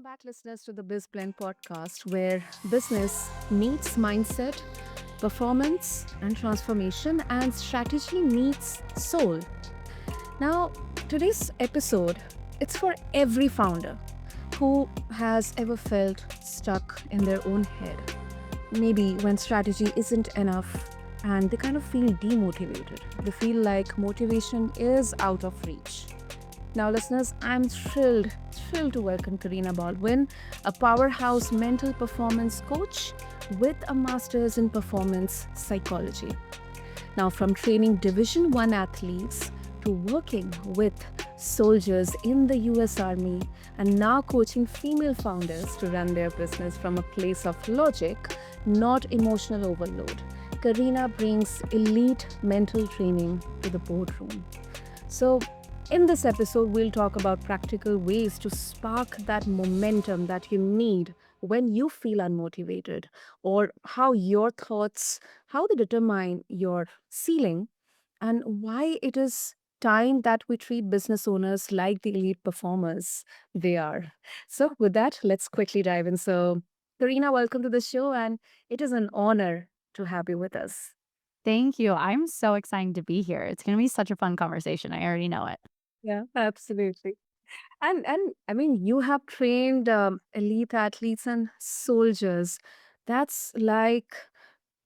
back, listeners, to the BizBlend Podcast, where business meets mindset, performance and transformation, and strategy meets soul. Now, today's episode, it's for every founder who has ever felt stuck in their own head. Maybe when strategy isn't enough and they kind of feel demotivated. They feel like motivation is out of reach. Now, listeners, I'm thrilled to welcome Karina Baldwin, a powerhouse mental performance coach with a master's in performance psychology. Now, from training Division 1 athletes to working with soldiers in the US Army and now coaching female founders to run their business from a place of logic, not emotional overload. Karina brings elite mental training to the boardroom. So, in this episode, we'll talk about practical ways to spark that momentum that you need when you feel unmotivated, or how your thoughts, how they determine your ceiling, and why it is time that we treat business owners like the elite performers they are. So, with that, let's quickly dive in. So, Karina, welcome to the show, and it is an honor to have you with us. Thank you. I'm so excited to be here. It's going to be such a fun conversation. I already know it. Yeah, absolutely. And I mean, you have trained elite athletes and soldiers. That's like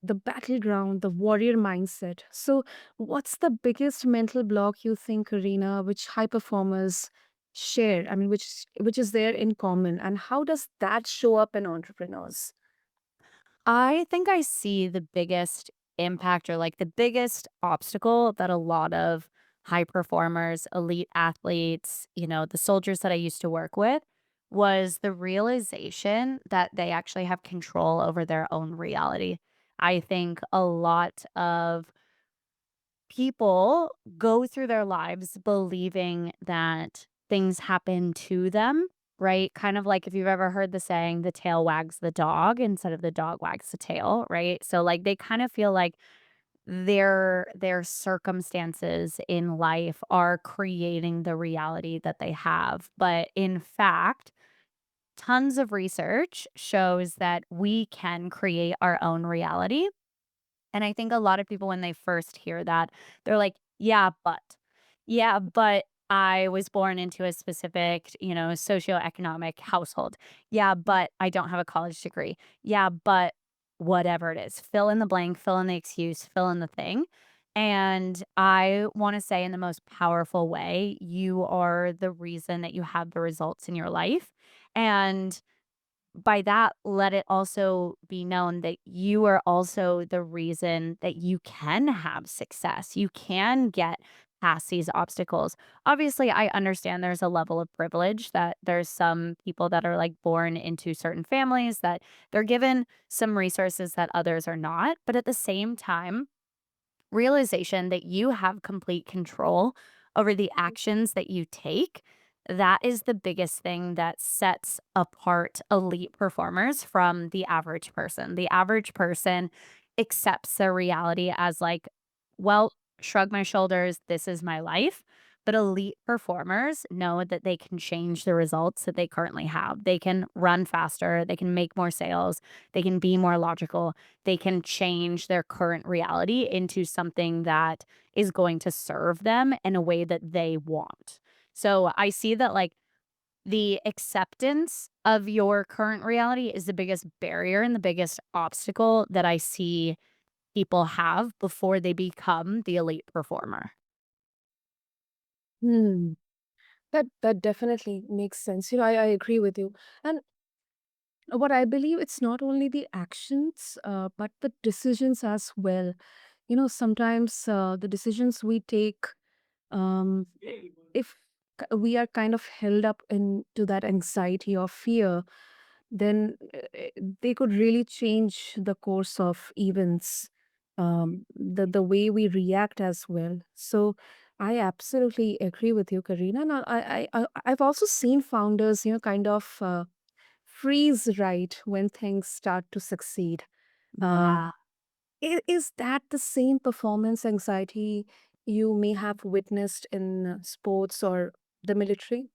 the battleground, the warrior mindset. So, what's the biggest mental block you think, Karina, which high performers share? I mean, which is there in common, and how does that show up in entrepreneurs? I think I see the biggest impact or like the biggest obstacle that a lot of high performers, elite athletes, the soldiers that I used to work with was the realization that they actually have control over their own reality. I think a lot of people go through their lives believing that things happen to them, right? Kind of like if you've ever heard the saying, the tail wags the dog instead of the dog wags the tail, right? So like they kind of feel like their circumstances in life are creating the reality that they have. But in fact, tons of research shows that we can create our own reality, and I think a lot of people, when they first hear that, they're like, yeah, but I was born into a specific, socioeconomic household. Yeah, but I don't have a college degree. Yeah, but whatever it is, fill in the blank, fill in the excuse, fill in the thing. And I want to say, in the most powerful way, you are the reason that you have the results in your life. And by that, let it also be known that you are also the reason that you can have success. You can get past these obstacles. Obviously, I understand there's a level of privilege that there's some people that are like born into certain families that they're given some resources that others are not. But at the same time, realization that you have complete control over the actions that you take, that is the biggest thing that sets apart elite performers from the average person. The average person accepts their reality as like, well, shrug my shoulders, this is my life. But elite performers know that they can change the results that they currently have. They can run faster, they can make more sales, they can be more logical, they can change their current reality into something that is going to serve them in a way that they want. So I see that like the acceptance of your current reality is the biggest barrier and the biggest obstacle that I see people have before they become the elite performer. Hmm. That definitely makes sense. I agree with you. And what I believe, it's not only the actions, but the decisions as well. Sometimes the decisions we take, um, if we are kind of held up into that anxiety or fear, then they could really change the course of events, the way we react as well. So I absolutely agree with you, Karina. Now, I've also seen founders, kind of freeze right when things start to succeed. Uh, Yeah. is that the same performance anxiety you may have witnessed in sports or the military?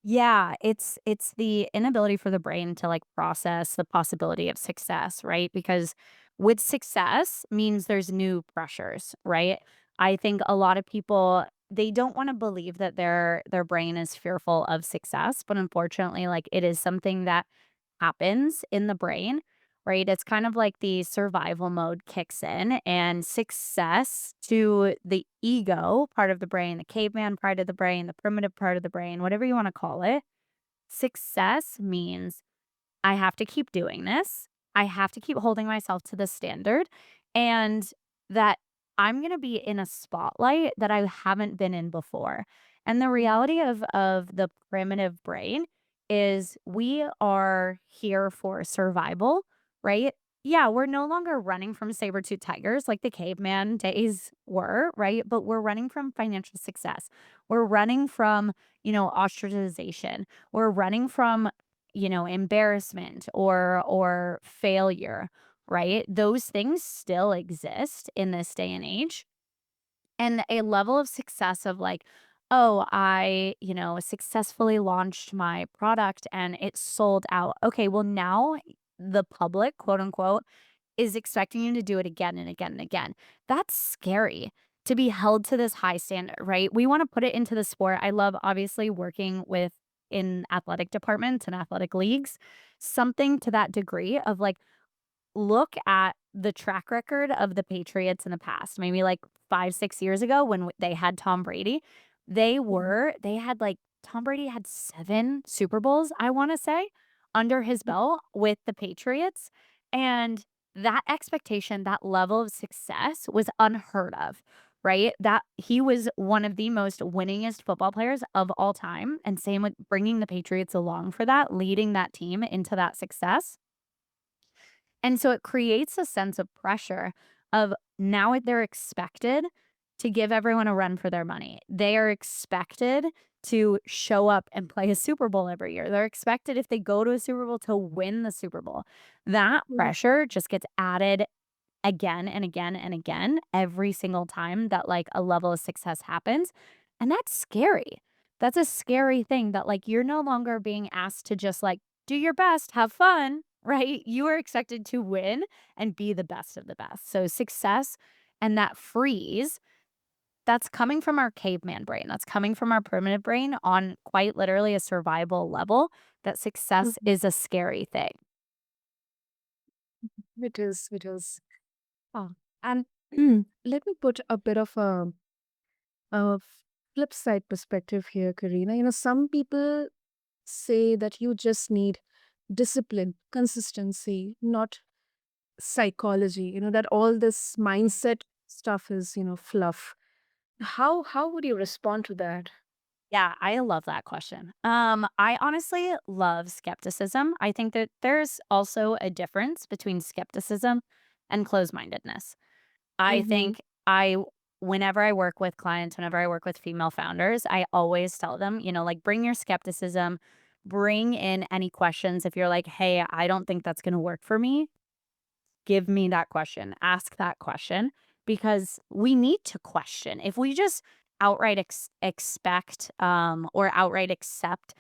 Yeah, it's the inability for the brain to, like, process the possibility of success, right? Because with success means there's new pressures, right? I think a lot of people, they don't wanna believe that their brain is fearful of success, but unfortunately, like, it is something that happens in the brain, right? It's kind of like the survival mode kicks in, and success to the ego part of the brain, the caveman part of the brain, the primitive part of the brain, whatever you want to call it, success means I have to keep doing this. I have to keep holding myself to the standard, and that I'm gonna be in a spotlight that I haven't been in before. And the Mhm. reality of the primitive brain is we are here for survival, right? Yeah, we're no longer running from saber-tooth tigers like the caveman days were, right? But we're running from financial success. We're running from, ostracization. We're running from embarrassment or failure, right? Those things still exist in this day and age. And a level of success of like, oh, I, successfully launched my product and it sold out. Okay, well, now the public, quote unquote, is expecting you to do it again and again and again. That's scary to be held to this high standard, right? We want to put it into the sport. I love obviously working with in athletic departments and athletic leagues, something to that degree of like, look at the track record of the Patriots in the past, maybe like 5, 6 years ago when they had Tom Brady. They had like Tom Brady had 7 Super Bowls, I wanna say, under his belt with the Patriots, and that expectation, that level of success was unheard of, right? That he was one of the most winningest football players of all time, and same with bringing the Patriots along for that, leading that team into that success. And so it creates a sense of pressure of now they're expected to give everyone a run for their money. They are expected to show up and play a Super Bowl every year. They're expected if they go to a Super Bowl to win the Super Bowl. That Mhm. pressure just gets added again and again and again every single time that, like, a level of success happens, and that's scary. That's a scary thing that, like, you're no longer being asked to just, like, do your best, have fun, right? You are expected to win and be the best of the best. So success and that freeze, that's coming from our caveman brain. That's coming from our primitive brain on quite literally a survival level, that success Mhm. is a scary thing. It is. It is. Ah, and let me put a bit of a flip side perspective here, Karina. Some people say that you just need discipline, consistency, not psychology. That all this mindset stuff is, fluff. How would you respond to that? Yeah, I love that question. I honestly love skepticism. I think that there's also a difference between skepticism and closed-mindedness. I Mm-hmm. think I whenever I work with clients, whenever I work with female founders, I always tell them, like, bring your skepticism, bring in any questions. If you're like, "Hey, I don't think that's gonna work for me," give me that question, ask that question, because we need to question. If we just outright expect, or outright accept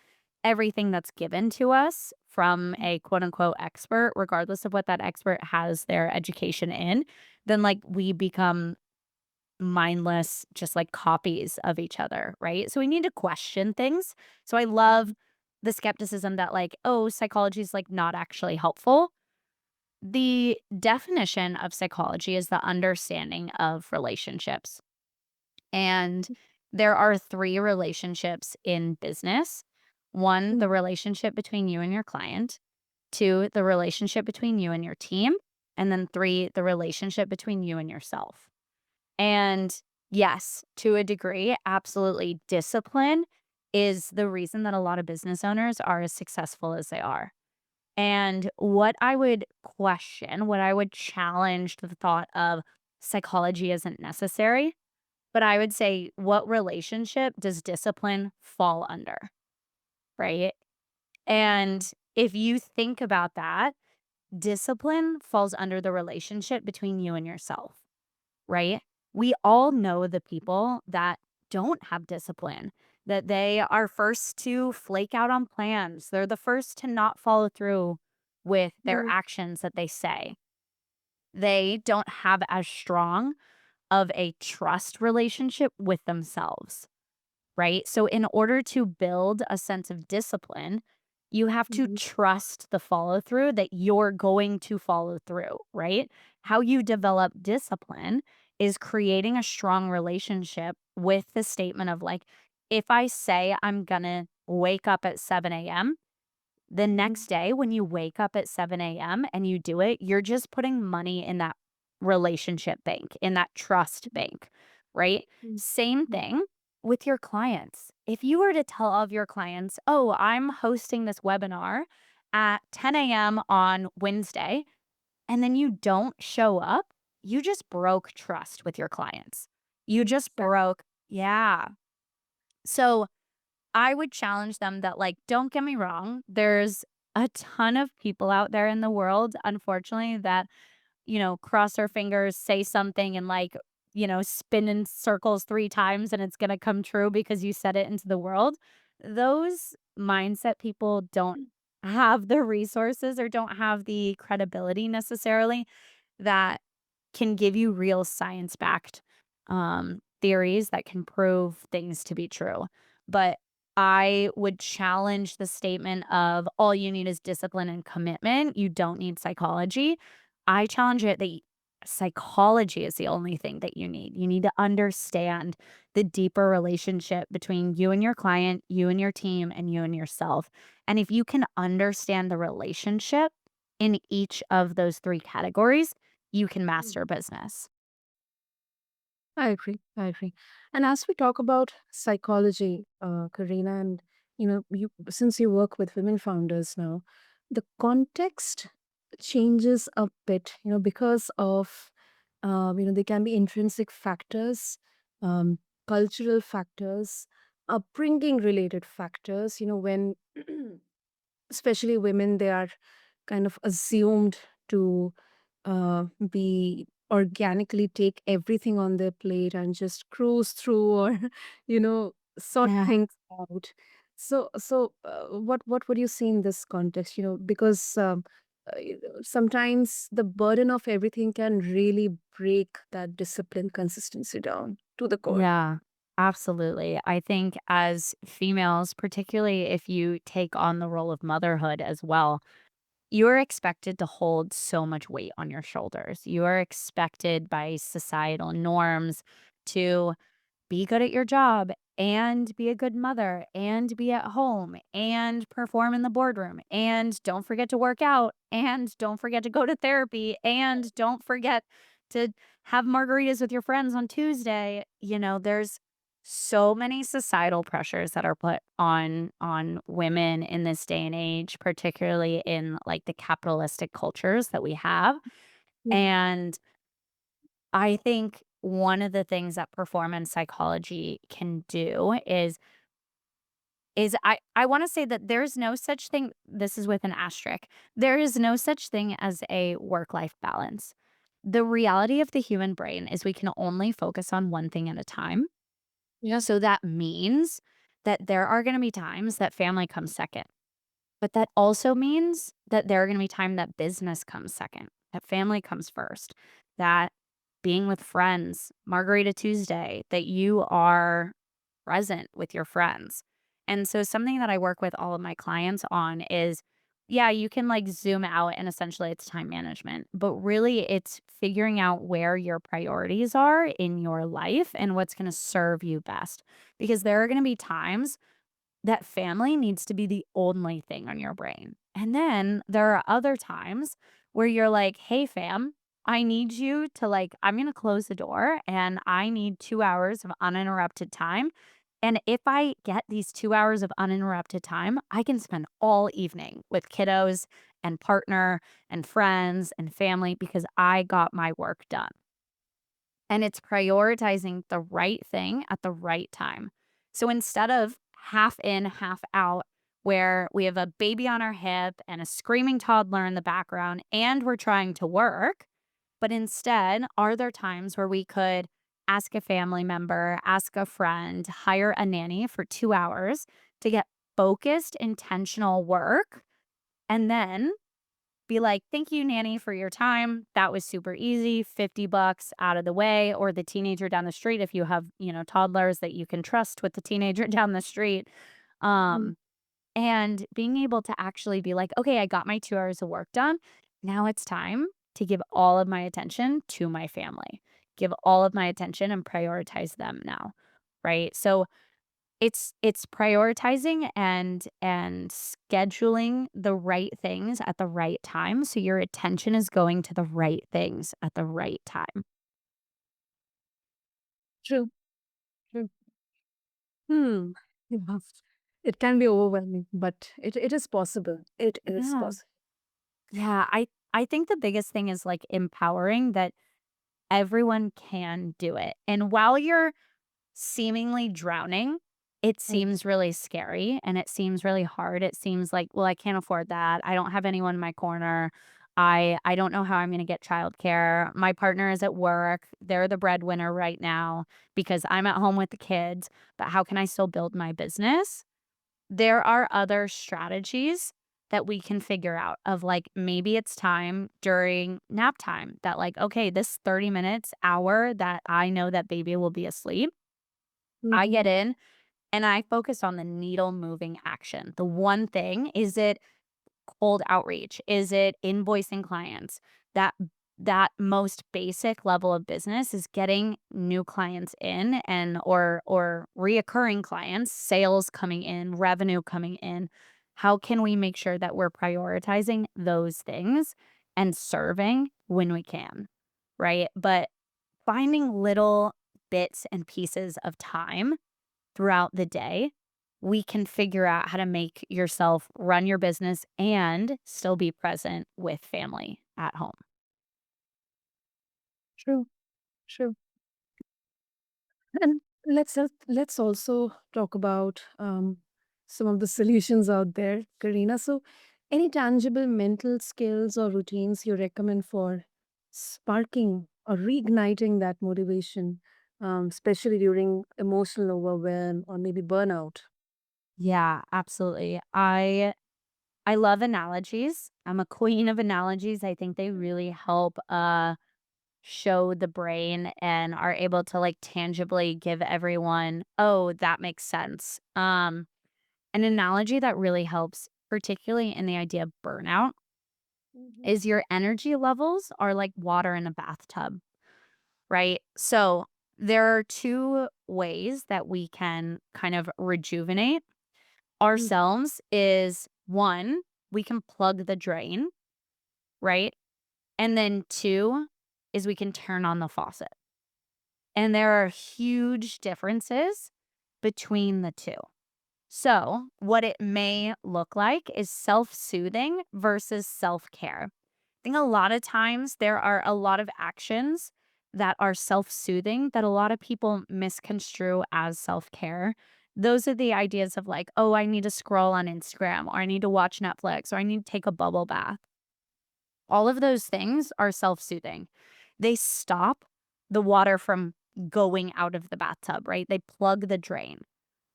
everything that's given to us from a quote unquote expert, regardless of what that expert has their education in, then like we become mindless, just like copies of each other, right? So we need to question things. So I love the skepticism that like, oh, psychology is like not actually helpful. The definition of psychology is the understanding of relationships. And there are 3 relationships in business. 1, the relationship between you and your client. 2, the relationship between you and your team. And then 3, the relationship between you and yourself. And yes, to a degree, absolutely, discipline is the reason that a lot of business owners are as successful as they are. And what I would question, what I would challenge the thought of psychology isn't necessary, but I would say, what relationship does discipline fall under? Right. And if you think about that, discipline falls under the relationship between you and yourself. Right. We all know the people that don't have discipline. that they are first to flake out on plans. They're the first to not follow through with their Mm, actions that they say. They don't have as strong of a trust relationship with themselves, right? So, in order to build a sense of discipline, you have to mhm, trust the follow through that you're going to follow through, right? How you develop discipline is creating a strong relationship with the statement of like, if I say I'm gonna wake up at 7 a.m., the mhm, next day when you wake up at 7 a.m. and you do it, you're just putting money in that relationship bank, in that trust bank, right? mhm, Same mhm. thing with your clients. If you were to tell all of your clients, oh, I'm hosting this webinar at 10 a.m. on Wednesday, and then you don't show up, you just broke trust with your clients. You just Exactly. broke, yeah. So I would challenge them that, like, don't get me wrong, there's a ton of people out there in the world, unfortunately, that, cross their fingers, say something, and, like, spin in circles 3 times and it's gonna come true because you said it into the world. Those mindset people don't have the resources or don't have the credibility necessarily that can give you real science-backed, theories that can prove things to be true. But I would challenge the statement of all you need is discipline and commitment. You don't need psychology. I challenge it that psychology is the only thing that you need. You need to understand the deeper relationship between you and your client, you and your team, and you and yourself. And if you can understand the relationship in each of those three categories, you can master a business. I agree. I agree. And as we talk about psychology, Karina, and you since you work with women founders now, the context changes a bit. Because of there can be intrinsic factors, um, cultural factors, upbringing related factors. When especially women, they are kind of assumed to be organically take everything on their plate and just cruise through or sort Yeah. things out. So what would you see in this context, because sometimes the burden of everything can really break that discipline consistency down to the core. Yeah, absolutely. I think as females, particularly if you take on the role of motherhood as well, you're expected to hold so much weight on your shoulders. You are expected by societal norms to be good at your job and be a good mother and be at home and perform in the boardroom and don't forget to work out and don't forget to go to therapy and don't forget to have margaritas with your friends on Tuesday. There's so many societal pressures that are put on women in this day and age, particularly in like the capitalistic cultures that we have. Yeah. And I think one of the things that performance psychology can do is I wanna say that there's no such thing, this is with an asterisk, there is no such thing as a work-life balance. The reality of the human brain is we can only focus on one thing at a time. Yeah. So that means that there are gonna be times that family comes second. But that also means that there are gonna be time that business comes second, that family comes first, that being with friends, Margarita Tuesday, that you are present with your friends. And so something that I work with all of my clients on is, yeah, you can like zoom out and essentially it's time management, but really it's figuring out where your priorities are in your life and what's going to serve you best. Because there are going to be times that family needs to be the only thing on your brain. And then there are other times where you're like, "Hey fam, I need you to like I'm going to close the door and I need 2 hours of uninterrupted time. And if I get these 2 hours of uninterrupted time, I can spend all evening with kiddos and partner and friends and family because I got my work done." And it's prioritizing the right thing at the right time. So instead of half in, half out, where we have a baby on our hip and a screaming toddler in the background and we're trying to work, but instead, are there times where we could ask a family member, ask a friend, hire a nanny for 2 hours to get focused, intentional work, and then be like, "Thank you, nanny, for your time. That was super easy. $50 out of the way." Or the teenager down the street, if you have, toddlers that you can trust with the teenager down the street. Mhm. Um, and being able to actually be like, "Okay, I got my 2 hours of work done. Now it's time to give all of my attention to my family. Give all of my attention and prioritize them now." Right? So it's prioritizing and scheduling the right things at the right time, so your attention is going to the right things at the right time. True, true. Hmm. Yeah. It can be overwhelming, but it is possible. It is Yeah. possible. Yeah, I think the biggest thing is, like, empowering that everyone can do it, and while you're seemingly drowning, it Mhm. seems really scary and it seems really hard. It seems like, "Well, I can't afford that. I don't have anyone in my corner. I don't know how I'm gonna get childcare. My partner is at work. They're the breadwinner right now because I'm at home with the kids, but how can I still build my business?" There are other strategies that we can figure out of, like, maybe it's time during nap time that, like, okay, this 30 minutes, hour that I know that baby will be asleep, I Mhm. get in and I focus on the needle moving action. The one thing, is it cold outreach? Is it invoicing clients? That that most basic level of business is getting new clients in and or reoccurring clients, sales coming in, revenue coming in. How can we make sure that we're prioritizing those things and serving when we can, right? But finding little bits and pieces of time throughout the day, we can figure out how to make yourself run your business and still be present with family at home. True, true. And let's also talk about some of the solutions out there, Karina. So, any tangible mental skills or routines you recommend for sparking or reigniting that motivation, especially during emotional overwhelm or maybe burnout? Yeah, absolutely. I love analogies. I'm a queen of analogies. I think they really help show the brain and are able to, like, tangibly give everyone, "Oh, that makes sense." An analogy that really helps, particularly in the idea of burnout, Mhm. is your energy levels are like water in a bathtub, right? So there are two ways that we can kind of rejuvenate Mm. ourselves is one, we can plug the drain, right? And then two is we can turn on the faucet. And there are huge differences between the two. So, what it may look like is self soothing versus self care. I think a lot of times there are a lot of actions that are self soothing that a lot of people misconstrue as self care. Those are the ideas of, like, oh, I need to scroll on Instagram, or I need to watch Netflix, or I need to take a bubble bath. All of those things are self soothing. They stop the water from going out of the bathtub, right? They plug the drain.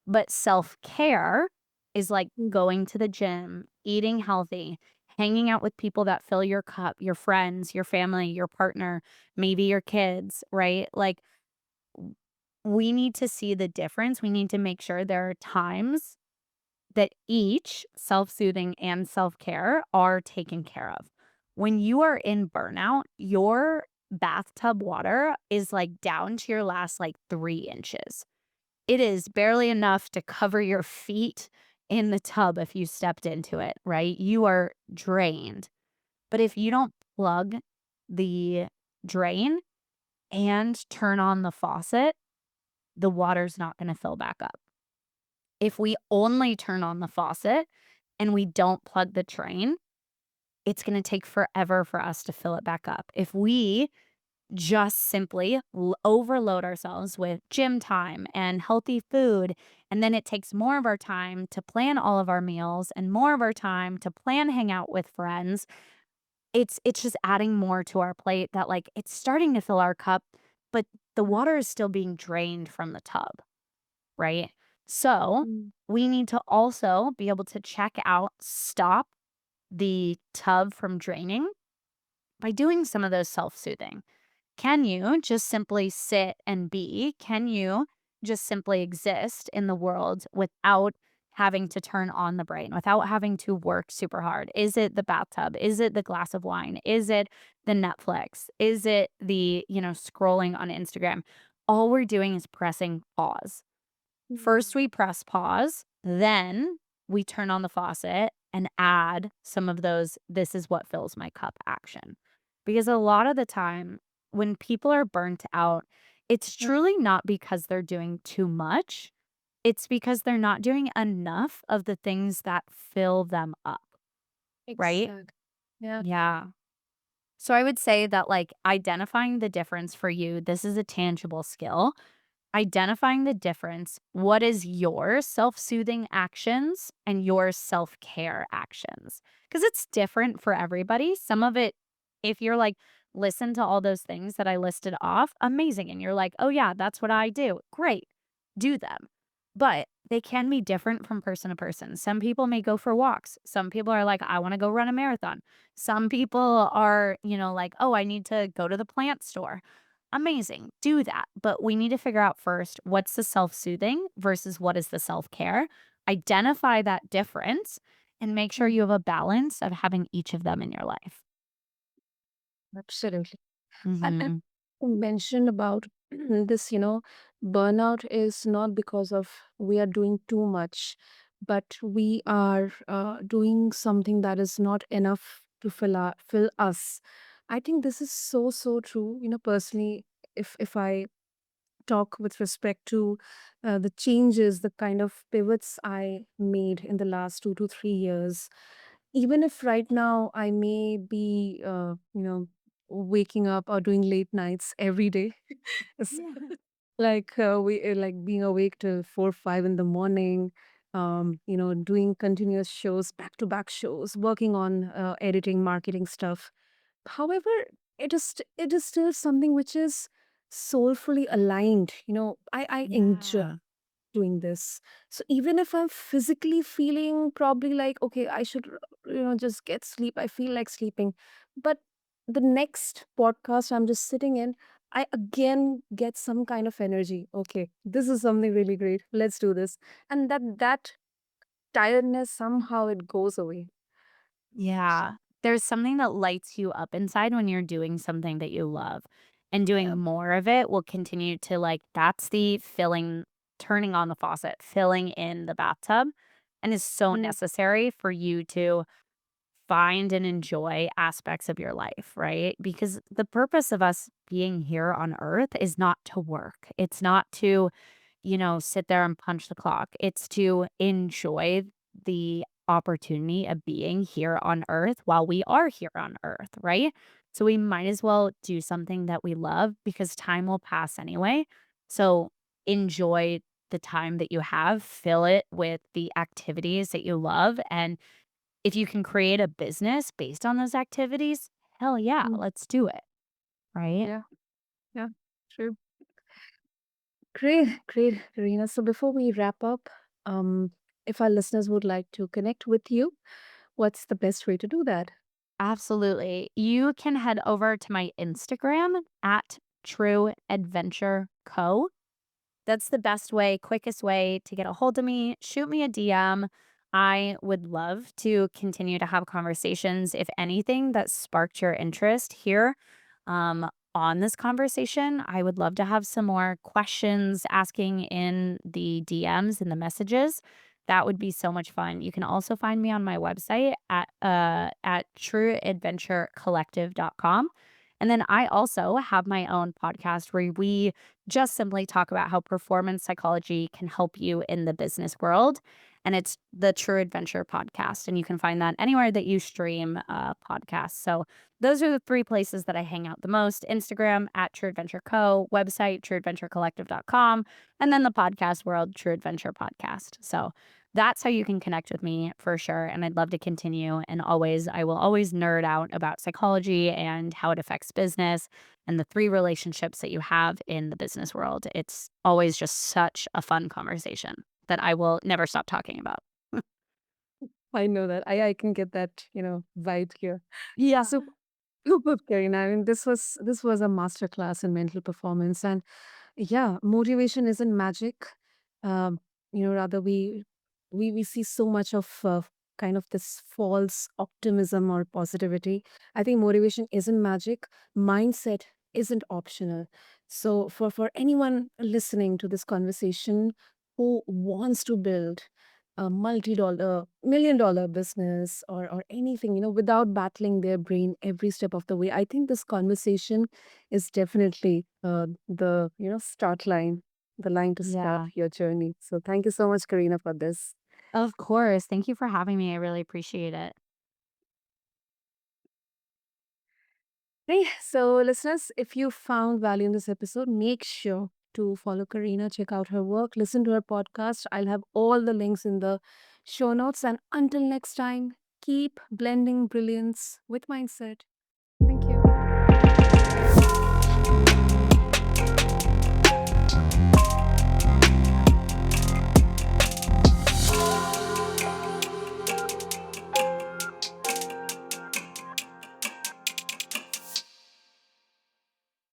But self-care is like Mm. going to the gym, eating healthy, hanging out with people that fill your cup, your friends, your family, your partner, maybe your kids, right? Like, w we need to see the difference. We need to make sure there are times that each self-soothing and self-care are taken care of. When you are in burnout, your bathtub water is, like, down to your last, like, 3 inches. It is barely enough to cover your feet in the tub if you stepped into it, right? You are drained. But if you don't plug the drain and turn on the faucet, the water's not gonna fill back up. If we only turn on the faucet and we don't plug the drain, it's gonna take forever for us to fill it back up. If we just simply overload ourselves with gym time and healthy food. And then it takes more of our time to plan all of our meals and more of our time to plan hang out with friends. It's just adding more to our plate that, like, it's starting to fill our cup, but the water is still being drained from the tub, right? So Mm. we need to also be able to check out, stop the tub from draining by doing some of those self soothing. Can you just simply sit and be? Can you just simply exist in the world without having to turn on the brain, without having to work super hard? Is it the bathtub? Is it the glass of wine? Is it the Netflix? Is it the, scrolling on Instagram? All we're doing is pressing pause. First, Mm. we press pause, then we turn on the faucet and add some of those "this is what fills my cup" action. Because a lot of the time, when people are burnt out, it's Yeah, truly not because they're doing too much, it's because they're not doing enough of the things that fill them up, right? exact. Yeah. Yeah. So I would say that, like, identifying the difference for you, this is a tangible skill. Identifying the difference. What is your self-soothing actions and your self-care actions? Because it's different for everybody. Some of it, if you're like, listen to all those things that I listed off, amazing. And you're like, oh, yeah, that's what I do. Great. Do them. But they can be different from person to person. Some people may go for walks. Some people are like, I want to go run a marathon. Some people are, like, oh, I need to go to the plant store. Amazing. Do that. But we need to figure out first what's the self soothing versus what is the self care. Identify that difference and make sure Mm. you have a balance of having each of them in your life. Absolutely. And Hmm. you mentioned about this, burnout is not because of we are doing too much, but we are doing something that is not enough to fill us. I think this is so so true. Personally, if I talk with respect to the changes, the kind of pivots I made in the last 2 to 3 years, even if right now I may be, waking up or doing late nights every day, it's Yeah. like we like being awake till 4 or 5 in the morning, doing continuous shows, back to back shows, working on editing, marketing stuff. However, it is still something which is soulfully aligned. I enjoy Yeah. doing this. So even if I'm physically feeling probably like, okay, I should, just get sleep, I feel like sleeping. But the next podcast I'm just sitting in, I again get some kind of energy. Okay, this is something really great. Let's do this. And that tiredness somehow it goes away. Yeah. There's something that lights you up inside when you're doing something that you love. And doing Yeah. more of it will continue to, like, that's the filling, turning on the faucet, filling in the bathtub, and is so Mm, necessary for you to find and enjoy aspects of your life, right? Because the purpose of us being here on earth is not to work. It's not to, sit there and punch the clock. It's to enjoy the opportunity of being here on earth while we are here on earth, right? So we might as well do something that we love because time will pass anyway. So enjoy the time that you have, fill it with the activities that you love. And if you can create a business based on those activities, hell yeah, mm, let's do it, right? yeah, yeah, true. Great, great, Karina. So before we wrap up, if our listeners would like to connect with you, what's the best way to do that? Absolutely. You can head over to my Instagram at True Adventure Co. That's the best way, quickest way to get a hold of me. Shoot me a DM. I would love to continue to have conversations. If anything that sparked your interest here on this conversation, I would love to have some more questions asking in the DMs and the messages. That would be so much fun. You can also find me on my website at trueadventurecollective.com. And then I also have my own podcast where we just simply talk about how performance psychology can help you in the business world. And it's the True Adventure Podcast. And you can find that anywhere that you stream podcasts. So those are the three places that I hang out the most: Instagram at True Adventure Co., website, trueadventurecollective.com, and then the podcast world, True Adventure Podcast. So that's how you can connect with me for sure. And I'd love to continue. And I will always nerd out about psychology and how it affects business and the three relationships that you have in the business world. It's always just such a fun conversation that I will never stop talking about. I know that. I can get that, vibe here. Yeah. So superb, Karina. I mean, this was a masterclass in mental performance, and yeah, motivation isn't magic. Um, rather we see so much of kind of this false optimism or positivity. I think motivation isn't magic. Mindset isn't optional. So for anyone listening to this conversation who wants to build a multi-dollar, million-dollar business or anything, without battling their brain every step of the way, I think this conversation is definitely the start line, the line to start Yeah. your journey. So thank you so much, Karina, for this. Of course. Thank you for having me. I really appreciate it. Hey, so listeners, if you found value in this episode, make sure to follow Karina, check out her work, listen to her podcast. I'll have all the links in the show notes. And until next time, keep blending brilliance with mindset. Thank you.